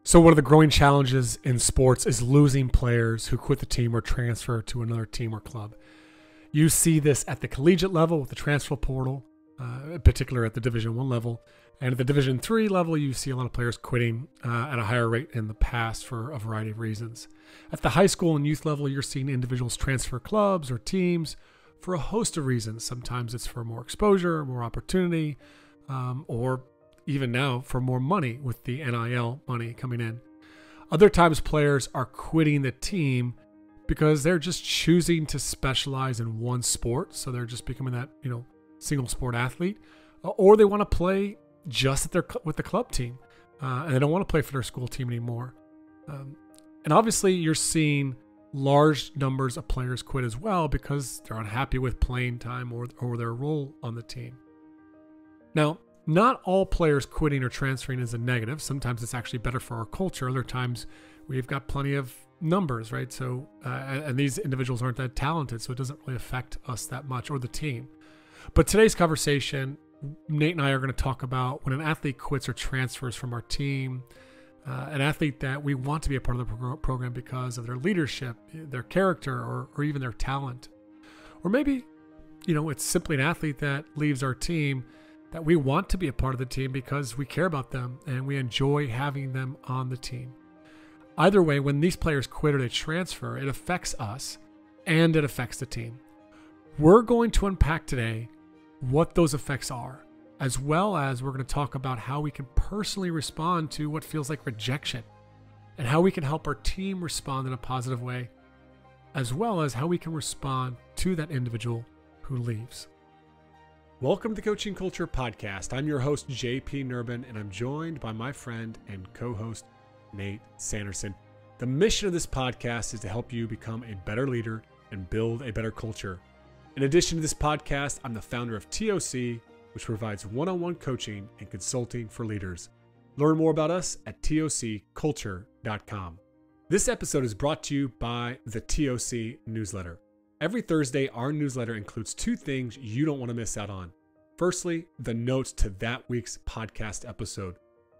So one of the growing challenges in sports is losing players who quit the team or transfer to another team or club. You see this at the collegiate level with the transfer portal, in particular at the Division I level. And at the Division III level, you see a lot of players quitting at a higher rate in the past for a variety of reasons. At the high school and youth level, you're seeing individuals transfer clubs or teams for a host of reasons. Sometimes it's for more exposure, more opportunity, or even now for more money with the NIL money coming in. Other times players are quitting the team because they're just choosing to specialize in one sport. So they're just becoming that, single sport athlete, or they want to play just with the club team, and they don't want to play for their school team anymore. And obviously you're seeing large numbers of players quit as well because they're unhappy with playing time or their role on the team. Now, not all players quitting or transferring is a negative. Sometimes it's actually better for our culture. Other times we've got plenty of numbers, right? So, and these individuals aren't that talented, so it doesn't really affect us that much or the team. But today's conversation, Nate and I are going to talk about when an athlete quits or transfers from our team, an athlete that we want to be a part of the program because of their leadership, their character, or even their talent. Or maybe, it's simply an athlete that leaves our team that we want to be a part of the team because we care about them and we enjoy having them on the team. Either way, when these players quit or they transfer, it affects us and it affects the team. We're going to unpack today what those effects are, as well as we're going to talk about how we can personally respond to what feels like rejection and how we can help our team respond in a positive way, as well as how we can respond to that individual who leaves. Welcome to the Coaching Culture Podcast. I'm your host, JP Nurbin, and I'm joined by my friend and co-host, Nate Sanderson. The mission of this podcast is to help you become a better leader and build a better culture. In addition to this podcast, I'm the founder of TOC, which provides one-on-one coaching and consulting for leaders. Learn more about us at tocculture.com. This episode is brought to you by the TOC newsletter. Every Thursday, our newsletter includes two things you don't want to miss out on. Firstly, the notes to that week's podcast episode.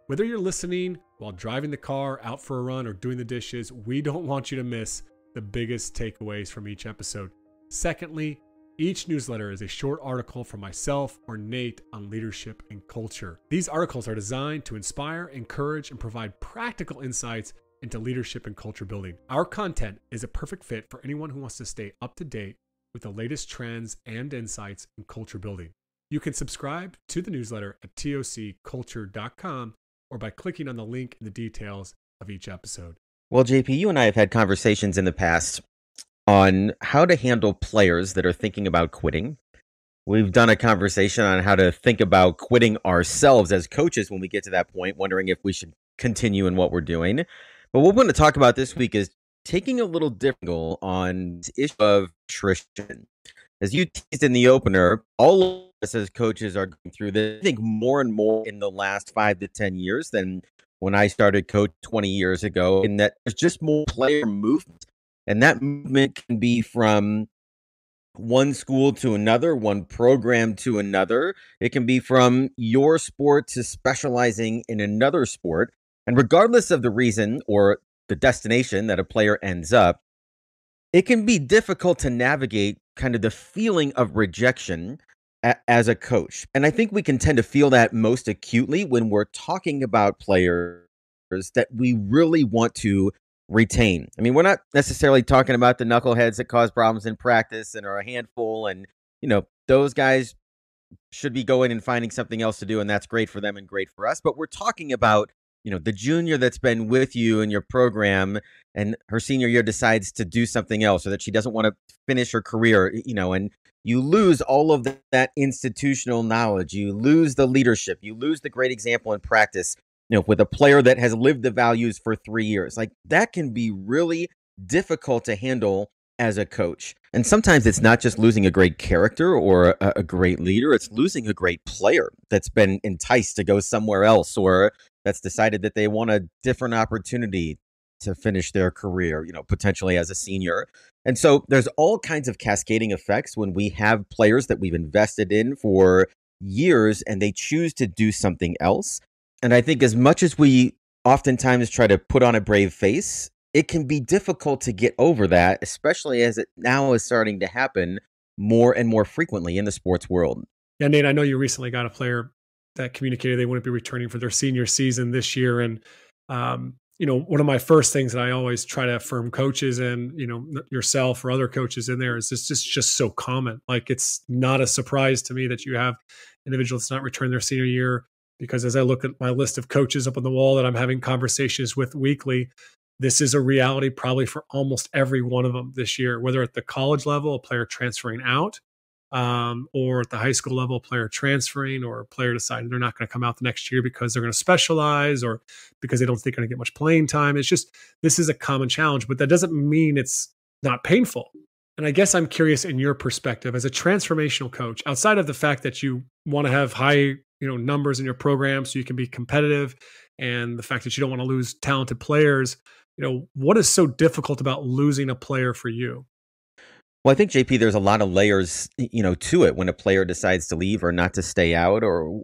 Whether you're listening while driving the car, out for a run, or doing the dishes, we don't want you to miss the biggest takeaways from each episode. Secondly, each newsletter is a short article from myself or Nate on leadership and culture. These articles are designed to inspire, encourage, and provide practical insights into leadership and culture building. Our content is a perfect fit for anyone who wants to stay up to date with the latest trends and insights in culture building. You can subscribe to the newsletter at tocculture.com or by clicking on the link in the details of each episode. Well, JP, you and I have had conversations in the past on how to handle players that are thinking about quitting. We've done a conversation on how to think about quitting ourselves as coaches when we get to that point, wondering if we should continue in what we're doing. But what we're going to talk about this week is taking a little different angle on the issue of attrition. As you teased in the opener, all of us as coaches are going through this, I think, more and more in the last 5 to 10 years than when I started coach 20 years ago, in that there's just more player movement. And that movement can be from one school to another, one program to another. It can be from your sport to specializing in another sport. And regardless of the reason or the destination that a player ends up, it can be difficult to navigate kind of the feeling of rejection as a coach. And I think we can tend to feel that most acutely when we're talking about players that we really want to retain. I mean, we're not necessarily talking about the knuckleheads that cause problems in practice and are a handful. And, those guys should be going and finding something else to do. And that's great for them and great for us. But we're talking about the junior that's been with you in your program and her senior year decides to do something else or that she doesn't want to finish her career, and you lose all of that institutional knowledge. You lose the leadership. You lose the great example in practice, with a player that has lived the values for 3 years. Like, that can be really difficult to handle as a coach. And sometimes it's not just losing a great character or a great leader. It's losing a great player that's been enticed to go somewhere else or that's decided that they want a different opportunity to finish their career, potentially as a senior. And so there's all kinds of cascading effects when we have players that we've invested in for years and they choose to do something else. And I think as much as we oftentimes try to put on a brave face, it can be difficult to get over that, especially as it now is starting to happen more and more frequently in the sports world. Yeah, Nate, I know you recently got a player that communicated they wouldn't be returning for their senior season this year. And, one of my first things that I always try to affirm coaches and, yourself or other coaches in there is this is just so common. Like, it's not a surprise to me that you have individuals that's not returning their senior year, because as I look at my list of coaches up on the wall that I'm having conversations with weekly, this is a reality probably for almost every one of them this year, whether at the college level, a player transferring out, or at the high school level, a player transferring, or a player deciding they're not going to come out the next year because they're going to specialize or because they don't think they're going to get much playing time. It's just, this is a common challenge, but that doesn't mean it's not painful. And I guess I'm curious, in your perspective as a transformational coach, outside of the fact that you want to have high, numbers in your program so you can be competitive, and the fact that you don't want to lose talented players, what is so difficult about losing a player for you? Well, I think, JP, there's a lot of layers, to it when a player decides to leave or not to stay out, or,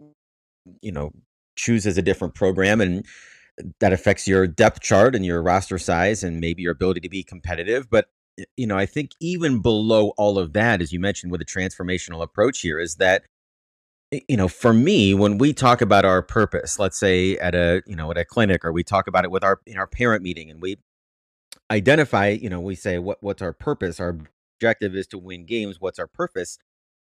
you know, chooses a different program, and that affects your depth chart and your roster size and maybe your ability to be competitive. But, I think even below all of that, as you mentioned, with a transformational approach here, is that, for me, when we talk about our purpose, let's say at a clinic, or we talk about it with in our parent meeting, and we identify, we say, what's our purpose? Our objective is to win games. What's our purpose?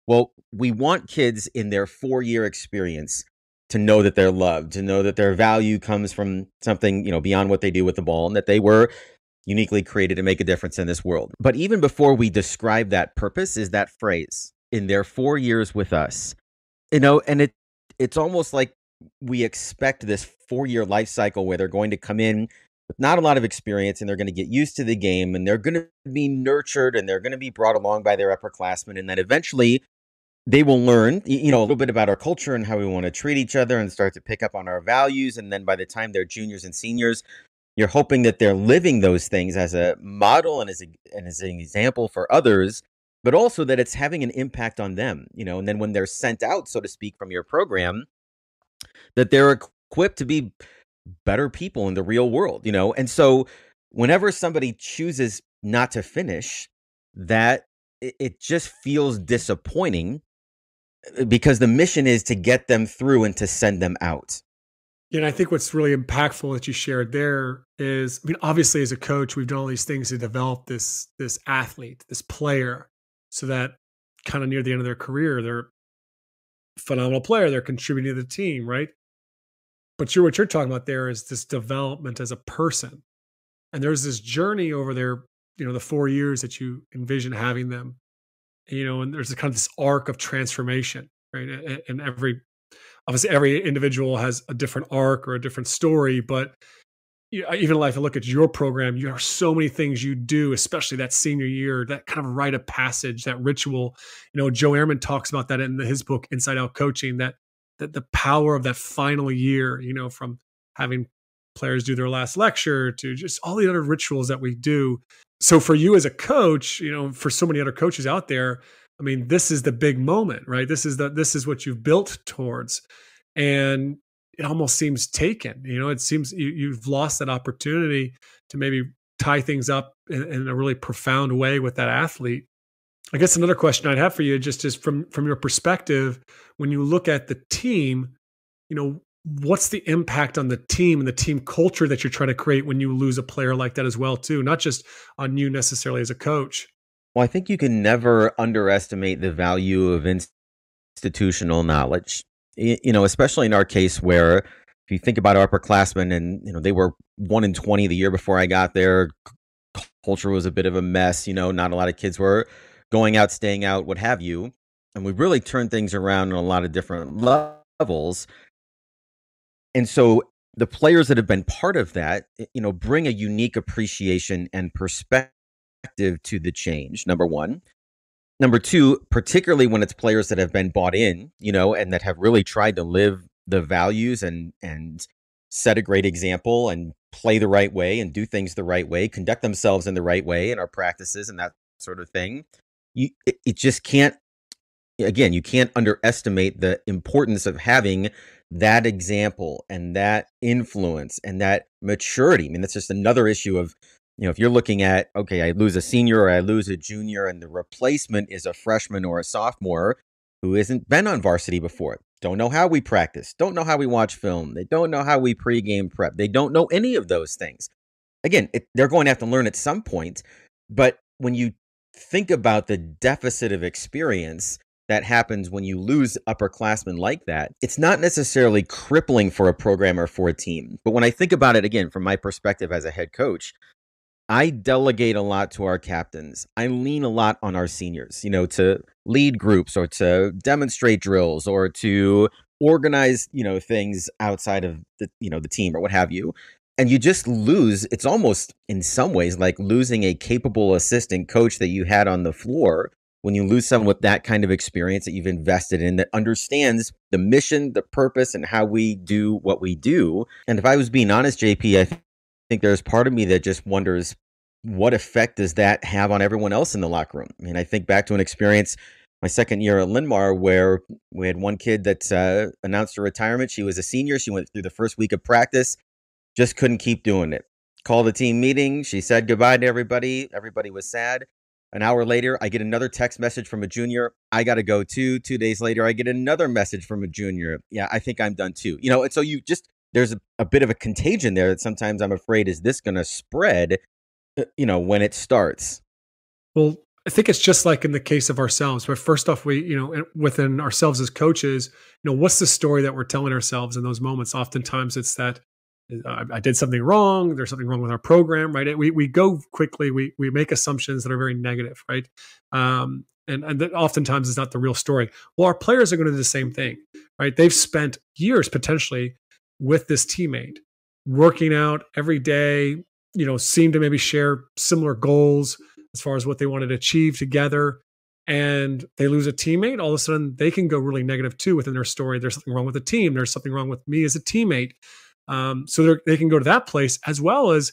Well, we want kids in their 4-year experience to know that they're loved, to know that their value comes from something, beyond what they do with the ball, and that they were uniquely created to make a difference in this world. But even before we describe that purpose, is that phrase, in their 4 years with us, and it's almost like we expect this 4-year life cycle where they're going to come in with not a lot of experience, and they're going to get used to the game, and they're going to be nurtured, and they're going to be brought along by their upperclassmen, and then eventually they will learn, a little bit about our culture and how we want to treat each other, and start to pick up on our values. And then by the time they're juniors and seniors, you're hoping that they're living those things as a model and as an example for others, but also that it's having an impact on them, and then when they're sent out, so to speak, from your program, that they're equipped to be better people in the real world. And so whenever somebody chooses not to finish, that it just feels disappointing, because the mission is to get them through and to send them out. Yeah, and I think what's really impactful that you shared there is, obviously as a coach, we've done all these things to develop this athlete, this player, so that kind of near the end of their career, they're a phenomenal player, they're contributing to the team, right? But what you're talking about there is this development as a person. And there's this journey over there, the 4 years that you envision having them, and there's a kind of this arc of transformation, right? And obviously every individual has a different arc or a different story, but even if I look at your program, you have so many things you do, especially that senior year, that kind of rite of passage, that ritual. Joe Ehrman talks about that in his book, Inside Out Coaching, that the power of that final year, from having players do their last lecture to just all the other rituals that we do. So for you as a coach, for so many other coaches out there, this is the big moment, right? This is what you've built towards. And it almost seems taken, it seems you've lost that opportunity to maybe tie things up in a really profound way with that athlete. I guess another question I'd have for you, just is from your perspective, when you look at the team, what's the impact on the team and the team culture that you're trying to create when you lose a player like that as well, too, not just on you necessarily as a coach? Well, I think you can never underestimate the value of institutional knowledge, especially in our case, where if you think about our upperclassmen, and they were 1-20 the year before I got there, culture was a bit of a mess, not a lot of kids were going out, staying out, what have you. And we really turned things around on a lot of different levels. And so the players that have been part of that, bring a unique appreciation and perspective to the change, number one. Number two, particularly when it's players that have been bought in, and that have really tried to live the values and set a great example and play the right way and do things the right way, conduct themselves in the right way in our practices and that sort of thing. It just can't, again, you can't underestimate the importance of having that example and that influence and that maturity. I mean, that's just another issue of, if you're looking at, okay, I lose a senior or I lose a junior and the replacement is a freshman or a sophomore who hasn't been on varsity before, don't know how we practice, don't know how we watch film, they don't know how we pregame prep, they don't know any of those things. Again, they're going to have to learn at some point, but when you think about the deficit of experience that happens when you lose upperclassmen like that, it's not necessarily crippling for a program or for a team. But when I think about it, again, from my perspective as a head coach, I delegate a lot to our captains. I lean a lot on our seniors, to lead groups or to demonstrate drills or to organize, things outside of the team or what have you. And you just lose. It's almost in some ways like losing a capable assistant coach that you had on the floor when you lose someone with that kind of experience that you've invested in, that understands the mission, the purpose, and how we do what we do. And if I was being honest, JP, I think there's part of me that just wonders, what effect does that have on everyone else in the locker room? I mean, I think back to an experience my second year at Linmar where we had one kid that announced her retirement. She was a senior. She went through the first week of practice, just couldn't keep doing it. Called a team meeting. She said goodbye to everybody. Everybody was sad. An hour later, I get another text message from a junior. I got to go too. 2 days later, I get another message from a junior. Yeah, I think I'm done too. And so there's a bit of a contagion there that sometimes I'm afraid, is this going to spread, when it starts? Well, I think it's just like in the case of ourselves. But first off, we, within ourselves as coaches, what's the story that we're telling ourselves in those moments? Oftentimes it's that I did something wrong. There's something wrong with our program, right? We go quickly. We make assumptions that are very negative, right? And that oftentimes is not the real story. Well, our players are going to do the same thing, right? They've spent years potentially with this teammate, working out every day, seem to maybe share similar goals as far as what they wanted to achieve together. And they lose a teammate, all of a sudden they can go really negative too within their story. There's something wrong with the team. There's something wrong with me as a teammate. So they can go to that place, as well as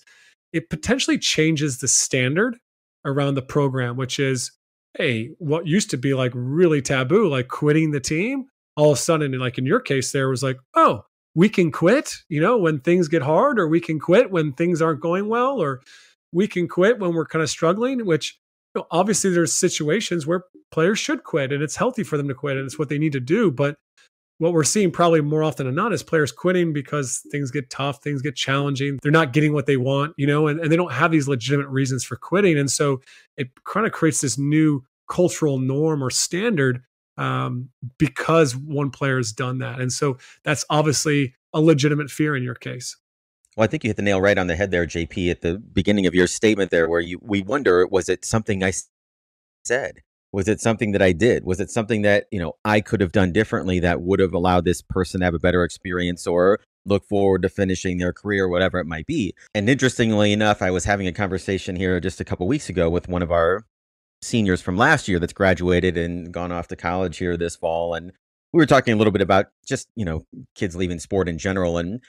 it potentially changes the standard around the program, which is, hey, what used to be like really taboo, like quitting the team, all of a sudden, like in your case, there was like, oh, we can quit, when things get hard, or we can quit when things aren't going well, or we can quit when we're kind of struggling, which obviously there's situations where players should quit and it's healthy for them to quit and it's what they need to do. But what we're seeing probably more often than not is players quitting because things get tough, things get challenging. They're not getting what they want, and they don't have these legitimate reasons for quitting. And so it kind of creates this new cultural norm or standard because one player has done that. And so that's obviously a legitimate fear in your case. Well, I think you hit the nail right on the head there, JP, at the beginning of your statement there, where we wonder, was it something I said? Was it something that I did? Was it something that, I could have done differently that would have allowed this person to have a better experience or look forward to finishing their career, whatever it might be? And interestingly enough, I was having a conversation here just a couple weeks ago with one of our seniors from last year that's graduated and gone off to college here this fall. And we were talking a little bit about just, kids leaving sport in general. And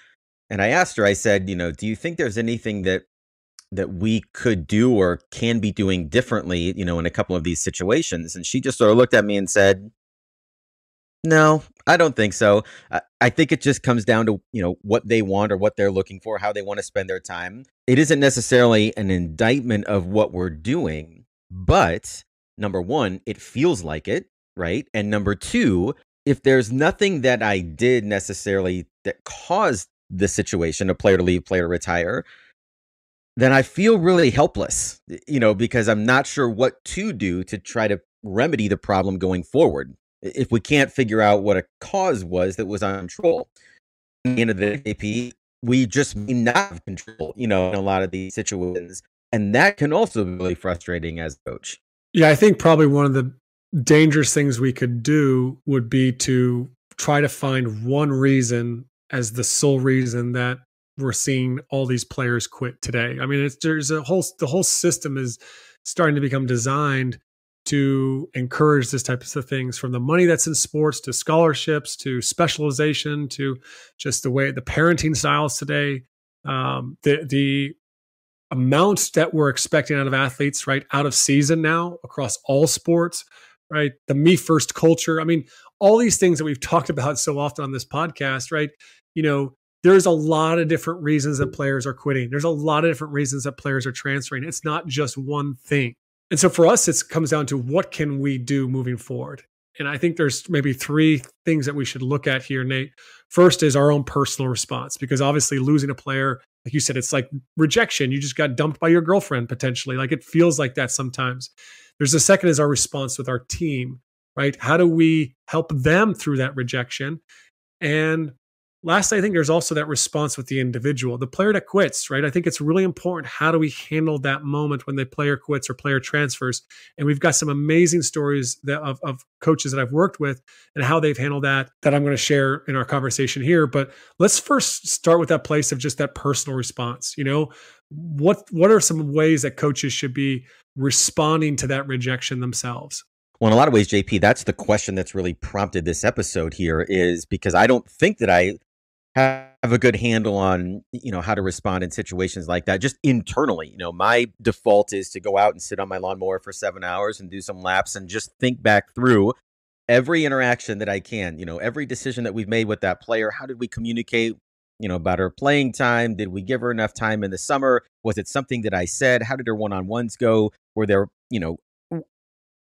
I asked her, I said, do you think there's anything that we could do or can be doing differently, in a couple of these situations? And she just sort of looked at me and said, no, I don't think so. I think it just comes down to, what they want or what they're looking for, how they want to spend their time. It isn't necessarily an indictment of what we're doing, but number one, it feels like it, right? And number two, if there's nothing that I did necessarily that caused the situation, a player to leave, player to retire, then I feel really helpless, because I'm not sure what to do to try to remedy the problem going forward if we can't figure out what a cause was that was on control. At the end of the day, we just may not have control, in a lot of these situations. And that can also be really frustrating as a coach. Yeah, I think probably one of the dangerous things we could do would be to try to find one reason as the sole reason that we're seeing all these players quit today. I mean, the whole system is starting to become designed to encourage this types of things, from the money that's in sports to scholarships to specialization to just the way the parenting styles today. The amounts that we're expecting out of athletes, right, out of season now across all sports right? The me first culture. I mean, all these things that we've talked about so often on this podcast, right? You know, there's a lot of different reasons that players are quitting. There's a lot of different reasons that players are transferring. It's not just one thing. And so for us, it comes down to what can we do moving forward? And I think there's maybe three things that we should look at here, Nate. First is our own personal response, because obviously losing a player, like you said, it's like rejection. You just got dumped by your girlfriend potentially. Like it feels like that sometimes. There's the second is our response with our team, right? How do we help them through that rejection? And last, I think there's also that response with the individual, the player that quits, right? I think it's really important. How do we handle that moment when the player quits or player transfers? And we've got some amazing stories of coaches that I've worked with and how they've handled that I'm going to share in our conversation here. But let's first start with that place of just that personal response. You know, what are some ways that coaches should be responding to that rejection themselves? Well, in a lot of ways, JP, that's the question that's really prompted this episode here, is because I don't think that I have a good handle on, how to respond in situations like that, just internally. My default is to go out and sit on my lawnmower for 7 hours and do some laps and just think back through every interaction that I can, every decision that we've made with that player. How did we communicate, about her playing time? Did we give her enough time in the summer? Was it something that I said? How did her one-on-ones go? Were there,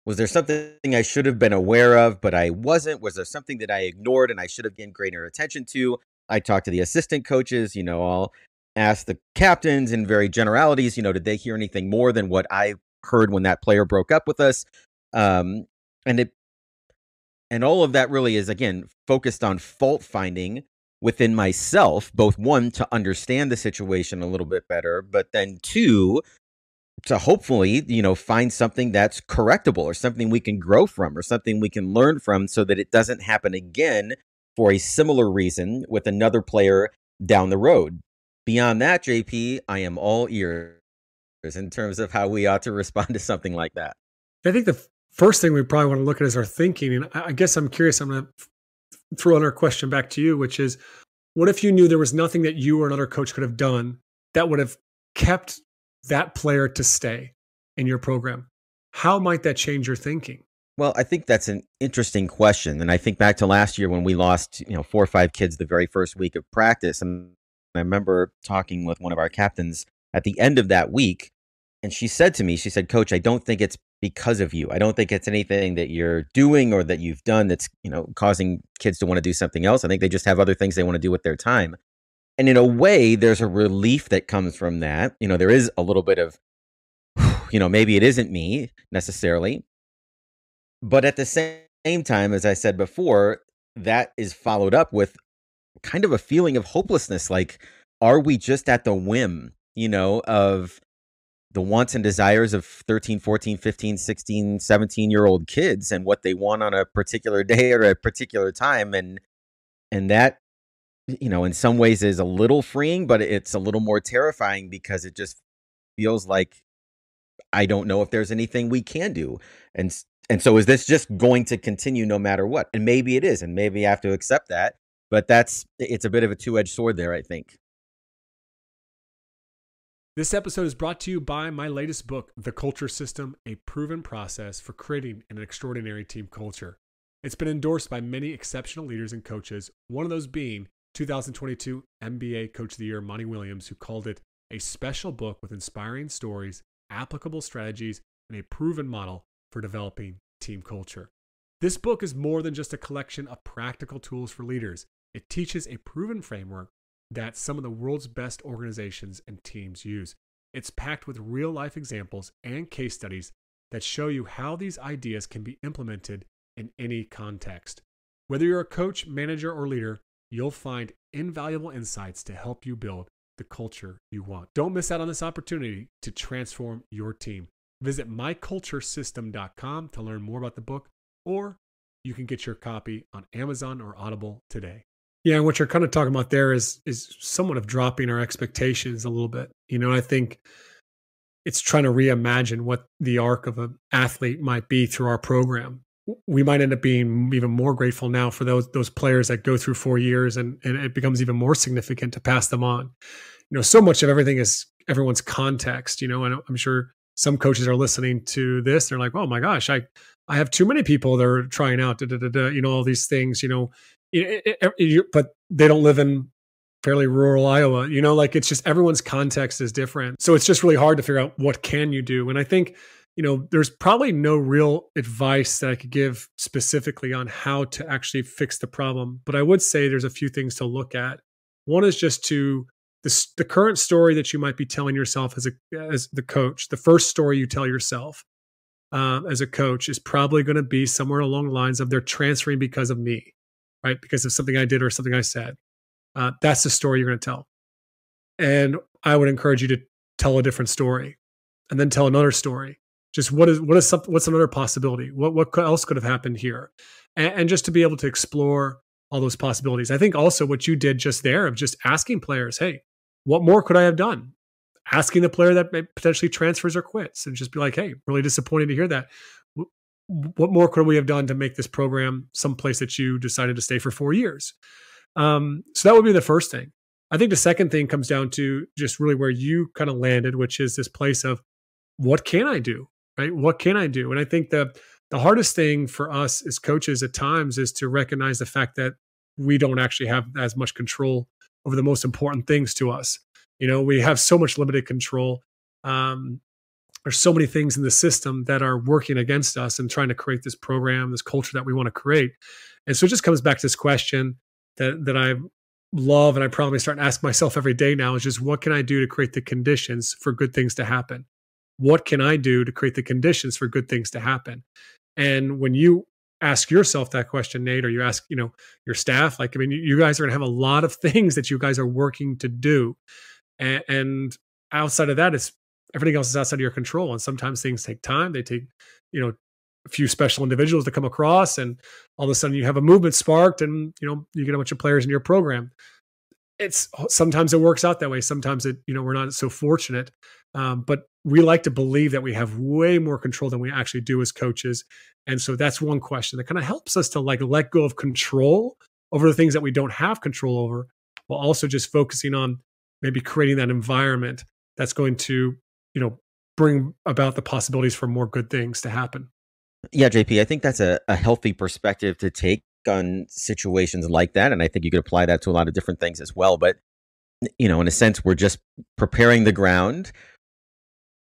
was there something I should have been aware of, but I wasn't? Was there something that I ignored and I should have given greater attention to? I talked to the assistant coaches, I'll ask the captains in very generalities, did they hear anything more than what I heard when that player broke up with us? And all of that really is, again, focused on fault finding within myself, both one, to understand the situation a little bit better, but then two, to hopefully, find something that's correctable or something we can grow from or something we can learn from so that it doesn't happen again for a similar reason with another player down the road. Beyond that, JP, I am all ears in terms of how we ought to respond to something like that. I think the first thing we probably want to look at is our thinking. And I guess I'm curious, I'm going to throw another question back to you, which is, what if you knew there was nothing that you or another coach could have done that would have kept that player to stay in your program? How might that change your thinking? Well, I think that's an interesting question. And I think back to last year when we lost, 4 or 5 kids the very first week of practice. And I remember talking with one of our captains at the end of that week. And she said to me, Coach, I don't think it's because of you. I don't think it's anything that you're doing or that you've done that's, causing kids to want to do something else. I think they just have other things they want to do with their time. And in a way, there's a relief that comes from that. There is a little bit of, maybe it isn't me necessarily. But at the same time, as I said before, that is followed up with kind of a feeling of hopelessness. Like, are we just at the whim, of the wants and desires of 13, 14, 15, 16, 17-year-old kids and what they want on a particular day or a particular time? And that, in some ways is a little freeing, but it's a little more terrifying because it just feels like I don't know if there's anything we can do. And so is this just going to continue no matter what? And maybe it is, and maybe I have to accept that. But it's a bit of a two-edged sword there, I think. This episode is brought to you by my latest book, The Culture System, a proven process for creating an extraordinary team culture. It's been endorsed by many exceptional leaders and coaches, one of those being 2022 NBA Coach of the Year, Monty Williams, who called it a special book with inspiring stories, applicable strategies, and a proven model for developing team culture. This book is more than just a collection of practical tools for leaders. It teaches a proven framework that some of the world's best organizations and teams use. It's packed with real-life examples and case studies that show you how these ideas can be implemented in any context. Whether you're a coach, manager, or leader, you'll find invaluable insights to help you build the culture you want. Don't miss out on this opportunity to transform your team. Visit myculturesystem.com to learn more about the book, or you can get your copy on Amazon or Audible today. Yeah, and what you're kind of talking about there is somewhat of dropping our expectations a little bit. I think it's trying to reimagine what the arc of an athlete might be through our program. We might end up being even more grateful now for those players that go through 4 years, and it becomes even more significant to pass them on. So much of everything is everyone's context, and I'm sure some coaches are listening to this. They're like, oh my gosh, I have too many people that are trying out, all these things, but they don't live in fairly rural Iowa, like it's just everyone's context is different. So it's just really hard to figure out what can you do. And I think, there's probably no real advice that I could give specifically on how to actually fix the problem. But I would say there's a few things to look at. One is just the current story that you might be telling yourself as the coach. The first story you tell yourself as a coach is probably going to be somewhere along the lines of they're transferring because of me, right? Because of something I did or something I said. That's the story you're going to tell. And I would encourage you to tell a different story and then tell another story. Just what's another possibility? What else could have happened here? And just to be able to explore all those possibilities. I think also what you did just there of just asking players, hey, what more could I have done? Asking the player that potentially transfers or quits and just be like, hey, really disappointed to hear that. What more could we have done to make this program someplace that you decided to stay for 4 years? So that would be the first thing. I think the second thing comes down to just really where you kind of landed, which is this place of what can I do, right? What can I do? And I think the hardest thing for us as coaches at times is to recognize the fact that we don't actually have as much control over the most important things to us. We have so much limited control. There's so many things in the system that are working against us and trying to create this program, this culture that we want to create. And so it just comes back to this question that I love and I probably start to ask myself every day now is just what can I do to create the conditions for good things to happen? What can I do to create the conditions for good things to happen? And when you ask yourself that question, Nate, or you ask, your staff, you guys are going to have a lot of things that you guys are working to do. And outside of that, everything else is outside of your control. And sometimes things take time. They take, a few special individuals to come across, and all of a sudden you have a movement sparked, and you get a bunch of players in your program. Sometimes it works out that way. Sometimes we're not so fortunate, but we like to believe that we have way more control than we actually do as coaches. And so that's one question that kind of helps us to let go of control over the things that we don't have control over, while also just focusing on maybe creating that environment that's going to, bring about the possibilities for more good things to happen. Yeah, JP, I think that's a healthy perspective to take on situations like that. And I think you could apply that to a lot of different things as well. But, in a sense, we're just preparing the ground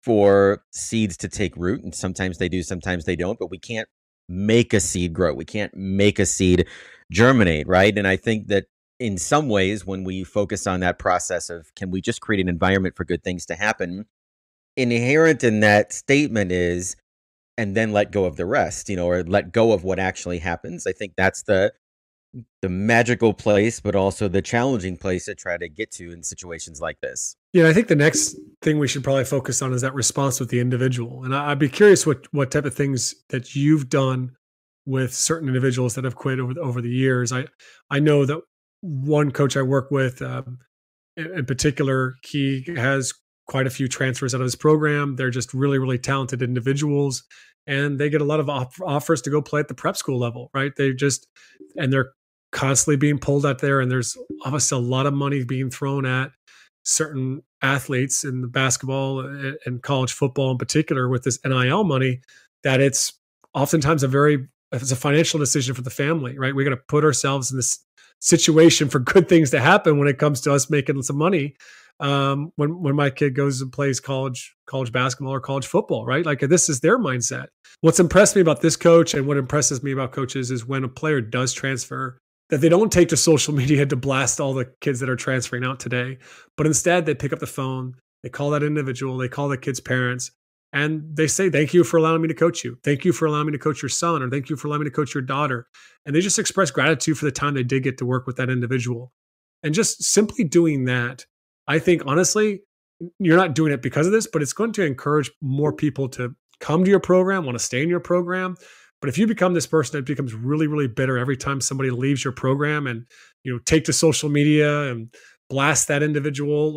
for seeds to take root. And sometimes they do, sometimes they don't. But we can't make a seed grow. We can't make a seed germinate, right? And I think that in some ways, when we focus on that process of can we just create an environment for good things to happen, inherent in that statement is, and then let go of the rest, or let go of what actually happens. I think that's the magical place, but also the challenging place to try to get to in situations like this. Yeah, I think the next thing we should probably focus on is that response with the individual. And I'd be curious what type of things that you've done with certain individuals that have quit over the years. I know that one coach I work with, in particular, he has quite a few transfers out of his program. They're just really, really talented individuals, and they get a lot of offers to go play at the prep school level, right? And they're constantly being pulled out there, and there's obviously a lot of money being thrown at certain athletes in the basketball and college football in particular with this NIL money, that it's oftentimes it's a financial decision for the family, right? We're going to put ourselves in this situation for good things to happen when it comes to us making some money. When my kid goes and plays college basketball or college football, right? This is their mindset. What's impressed me about this coach and what impresses me about coaches is when a player does transfer, that they don't take to social media to blast all the kids that are transferring out today, but instead they pick up the phone, they call that individual, they call the kid's parents, and they say, thank you for allowing me to coach you. Thank you for allowing me to coach your son, or thank you for allowing me to coach your daughter. And they just express gratitude for the time they did get to work with that individual. And just simply doing that, I think, honestly, you're not doing it because of this, but it's going to encourage more people to come to your program, want to stay in your program. But if you become this person that becomes really, really bitter every time somebody leaves your program and, take to social media and blast that individual,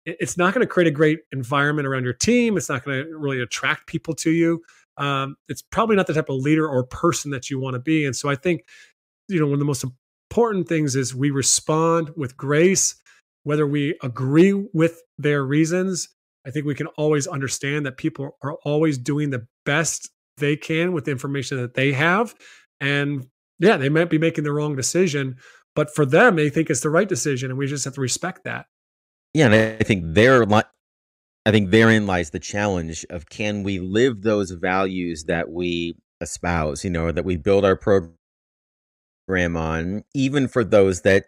it's not going to create a great environment around your team. It's not going to really attract people to you. It's probably not the type of leader or person that you want to be. And so I think, one of the most important things is we respond with grace, whether we agree with their reasons. I think we can always understand that people are always doing the best they can with the information that they have. And yeah, they might be making the wrong decision, but for them, they think it's the right decision. And we just have to respect that. Yeah, and I think therein lies the challenge of, can we live those values that we espouse, or that we build our program on, even for those that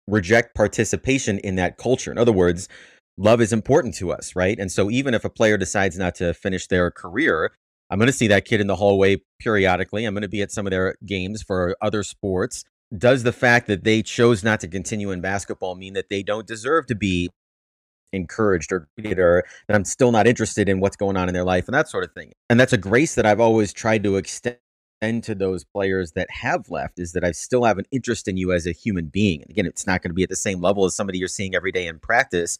reject participation in that culture. In other words, love is important to us, right? And so even if a player decides not to finish their career, I'm going to see that kid in the hallway periodically. I'm going to be at some of their games for other sports. Does the fact that they chose not to continue in basketball mean that they don't deserve to be encouraged or greeted, or that I'm still not interested in what's going on in their life and that sort of thing? And that's a grace that I've always tried to extend to those players that have left, is that I still have an interest in you as a human being. And again, it's not going to be at the same level as somebody you're seeing every day in practice,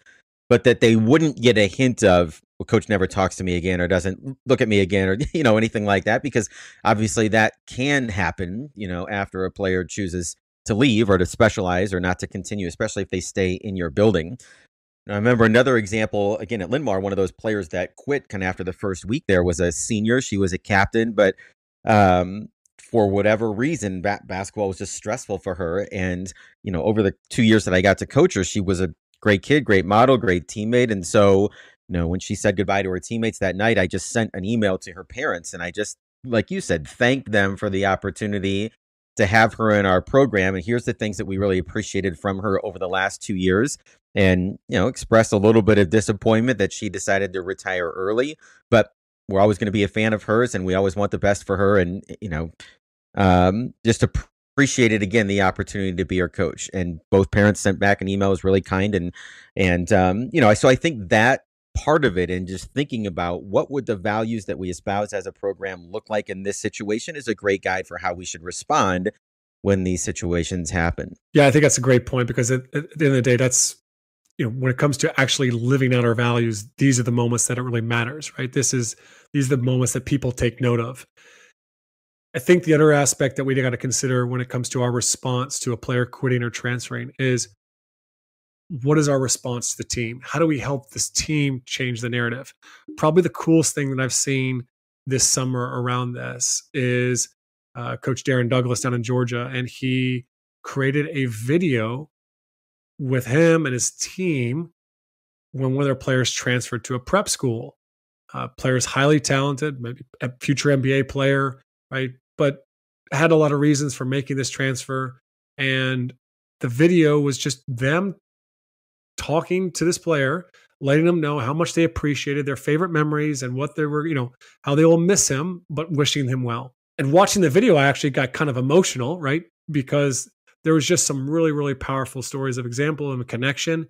but that they wouldn't get a hint of, well, coach never talks to me again, or doesn't look at me again, or, anything like that, because obviously that can happen, after a player chooses to leave or to specialize or not to continue, especially if they stay in your building. And I remember another example, again, at Linn-Mar, one of those players that quit kind of after the first week there was a senior. She was a captain, but for whatever reason, basketball was just stressful for her. And, over the 2 years that I got to coach her, she was a great kid, great model, great teammate. And so, when she said goodbye to her teammates that night, I just sent an email to her parents. And I just, like you said, thanked them for the opportunity to have her in our program. And here's the things that we really appreciated from her over the last 2 years. And, expressed a little bit of disappointment that she decided to retire early. But we're always going to be a fan of hers, and we always want the best for her. And, just appreciated, again, the opportunity to be her coach. And both parents sent back an email. It was really kind. And so I think that part of it, and just thinking about what would the values that we espouse as a program look like in this situation, is a great guide for how we should respond when these situations happen. Yeah, I think that's a great point, because at the end of the day, that's, when it comes to actually living out our values, these are the moments that it really matters, right? These are the moments that people take note of. I think the other aspect that we got to consider when it comes to our response to a player quitting or transferring is, what is our response to the team? How do we help this team change the narrative? Probably the coolest thing that I've seen this summer around this is Coach Darren Douglas down in Georgia, and he created a video with him and his team when one of their players transferred to a prep school. Player's highly talented, maybe a future NBA player, right? But had a lot of reasons for making this transfer. And the video was just them talking to this player, letting them know how much they appreciated their favorite memories and what they were, how they will miss him, but wishing him well. And watching the video, I actually got kind of emotional, right? Because there was just some really, really powerful stories of example and connection.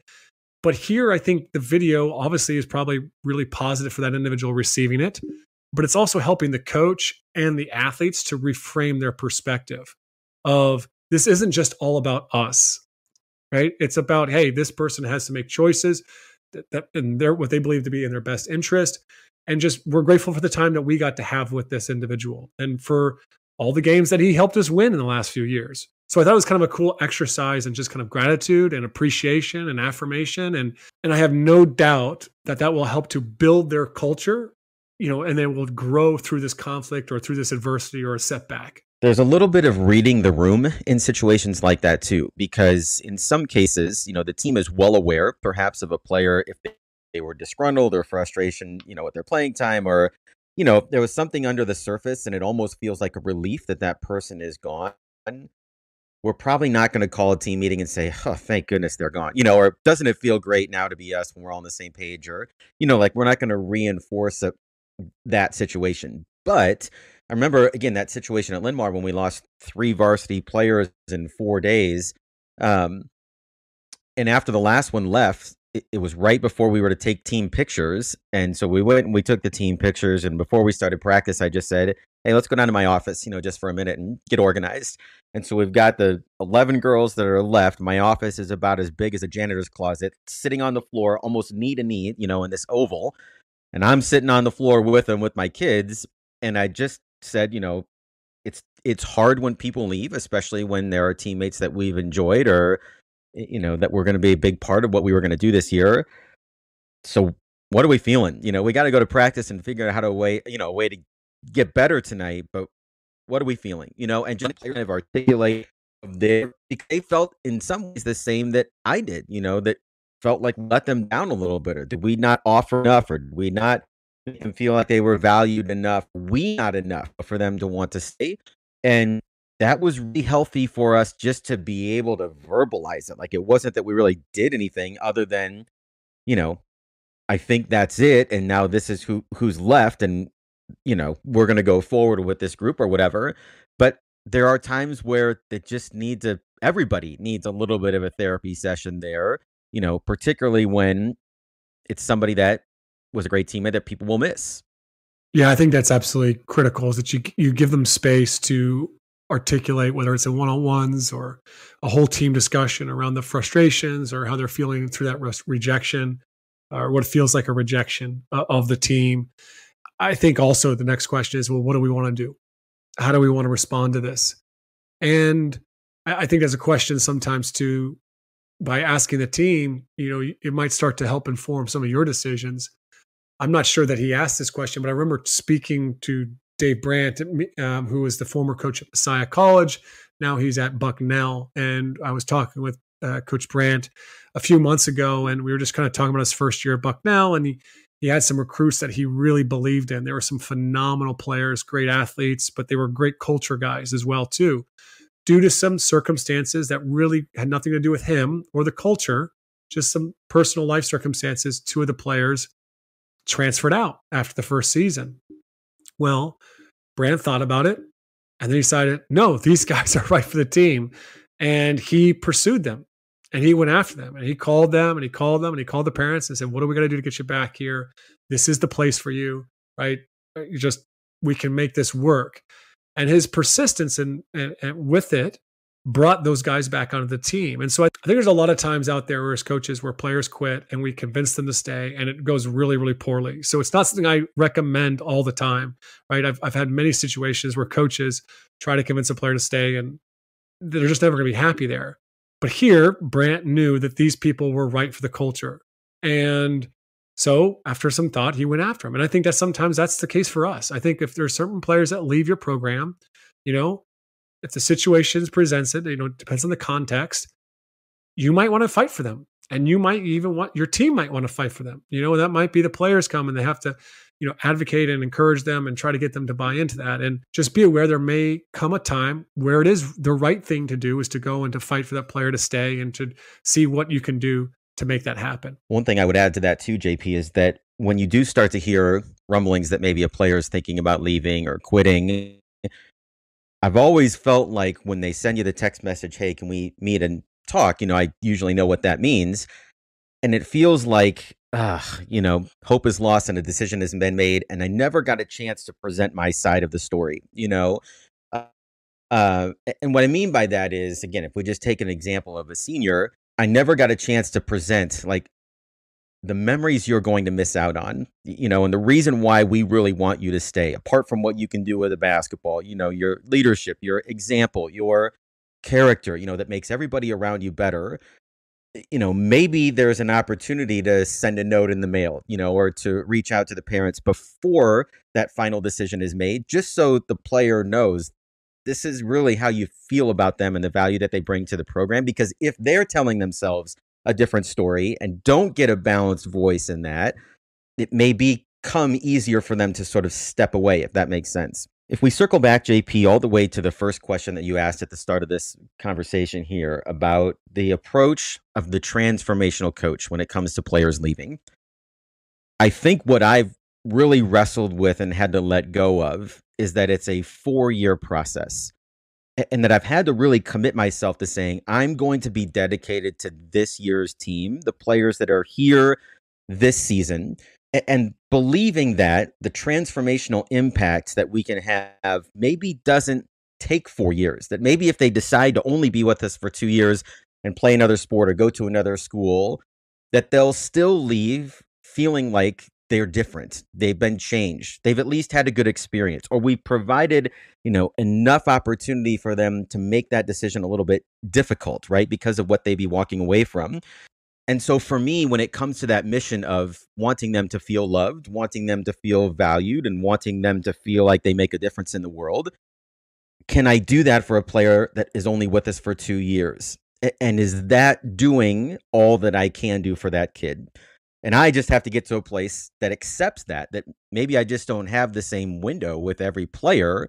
But here, I think the video obviously is probably really positive for that individual receiving it, but it's also helping the coach and the athletes to reframe their perspective of, this isn't just all about us, right? It's about, hey, this person has to make choices that and they're what they believe to be in their best interest. And just, we're grateful for the time that we got to have with this individual and for all the games that he helped us win in the last few years. So I thought it was kind of a cool exercise and just kind of gratitude and appreciation and affirmation. And I have no doubt that that will help to build their culture, and they will grow through this conflict or through this adversity or a setback. There's a little bit of reading the room in situations like that too, because in some cases, the team is well aware perhaps of a player, if they were disgruntled or frustration, with their playing time, or, there was something under the surface and it almost feels like a relief that that person is gone. We're probably not going to call a team meeting and say, oh, thank goodness they're gone, or doesn't it feel great now to be us when we're all on the same page, or, we're not going to reinforce that situation. But I remember, again, that situation at Linn-Mar when we lost 3 varsity players in 4 days. And after the last one left, it was right before we were to take team pictures. And so we went and we took the team pictures. And before we started practice, I just said, hey, let's go down to my office, just for a minute and get organized. And so we've got the 11 girls that are left. My office is about as big as a janitor's closet, sitting on the floor, almost knee to knee, in this oval. And I'm sitting on the floor with them with my kids. And I just said, it's hard when people leave, especially when there are teammates that we've enjoyed or, that we're going to be a big part of what we were going to do this year. So what are we feeling? We got to go to practice and figure out how to a way to get better tonight. But what are we feeling? And just kind of articulate because they felt in some ways the same that I did, that felt like we let them down a little bit. Or did we not offer enough? Or did we not make them feel like they were valued enough? We not enough for them to want to stay. And that was really healthy for us just to be able to verbalize it. Like, it wasn't that we really did anything other than, I think that's it. And now this is who's left. And, we're going to go forward with this group or whatever. But there are times where it just everybody needs a little bit of a therapy session there, particularly when it's somebody that was a great teammate that people will miss. Yeah, I think that's absolutely critical, is that you give them space to articulate, whether it's in one-on-ones or a whole team discussion around the frustrations or how they're feeling through that rejection, or what feels like a rejection of the team. I think also the next question is, well, what do we want to do? How do we want to respond to this? And I think there's a question sometimes too, by asking the team, it might start to help inform some of your decisions. I'm not sure that he asked this question, but I remember speaking to Dave Brandt, who was the former coach at Messiah College. Now he's at Bucknell. And I was talking with Coach Brandt a few months ago, and we were just kind of talking about his first year at Bucknell. And he had some recruits that he really believed in. There were some phenomenal players, great athletes, but they were great culture guys as well, too. Due to some circumstances that really had nothing to do with him or the culture, just some personal life circumstances, two of the players transferred out after the first season. Well, Brandt thought about it and then he decided, no, these guys are right for the team. And he pursued them and he went after them and he called them and he called them and he called the parents and said, what are we going to do to get you back here? This is the place for you, right? We can make this work. And his persistence and with it brought those guys back onto the team. And so I think there's a lot of times out there as coaches where players quit and we convince them to stay and it goes really, really poorly. So it's not something I recommend all the time, right? I've had many situations where coaches try to convince a player to stay and they're just never going to be happy there. But here, Brandt knew that these people were right for the culture. And so after some thought, he went after him. And I think that sometimes that's the case for us. I think if there's certain players that leave your program, if the situation presents it, it depends on the context, you might want to fight for them. And you might even your team might want to fight for them. That might be the players come and they have to, advocate and encourage them and try to get them to buy into that. And just be aware there may come a time where it is the right thing to do is to go and to fight for that player to stay and to see what you can do to make that happen. One thing I would add to that too, JP, is that when you do start to hear rumblings that maybe a player is thinking about leaving or quitting, I've always felt like when they send you the text message, hey, can we meet and talk? I usually know what that means. And it feels like, hope is lost and a decision has been made. And I never got a chance to present my side of the story, and what I mean by that is, again, if we just take an example of a senior, I never got a chance to present like the memories you're going to miss out on, and the reason why we really want you to stay, apart from what you can do with a basketball, your leadership, your example, your character, that makes everybody around you better. Maybe there's an opportunity to send a note in the mail, or to reach out to the parents before that final decision is made, just so the player knows this is really how you feel about them and the value that they bring to the program. Because if they're telling themselves a different story and don't get a balanced voice in that, it may become easier for them to sort of step away, if that makes sense. If we circle back, JP, all the way to the first question that you asked at the start of this conversation here about the approach of the transformational coach when it comes to players leaving, I think what I've really wrestled with and had to let go of is that it's a 4-year process. And that I've had to really commit myself to saying, I'm going to be dedicated to this year's team, the players that are here this season, and believing that the transformational impact that we can have maybe doesn't take 4 years, that maybe if they decide to only be with us for 2 years and play another sport or go to another school, that they'll still leave feeling like they're different. They've been changed. They've at least had a good experience, or we provided, enough opportunity for them to make that decision a little bit difficult, right? Because of what they'd be walking away from. And so for me, when it comes to that mission of wanting them to feel loved, wanting them to feel valued, and wanting them to feel like they make a difference in the world, can I do that for a player that is only with us for 2 years? And is that doing all that I can do for that kid? And I just have to get to a place that accepts that maybe I just don't have the same window with every player,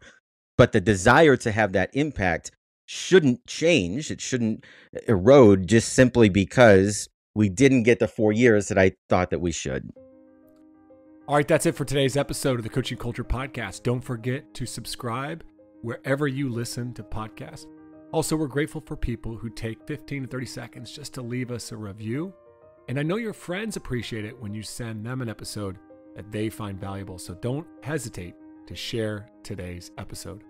but the desire to have that impact shouldn't change. It shouldn't erode just simply because we didn't get the 4 years that I thought that we should. All right, that's it for today's episode of the Coaching Culture Podcast. Don't forget to subscribe wherever you listen to podcasts. Also, we're grateful for people who take 15 to 30 seconds just to leave us a review. And I know your friends appreciate it when you send them an episode that they find valuable. So don't hesitate to share today's episode.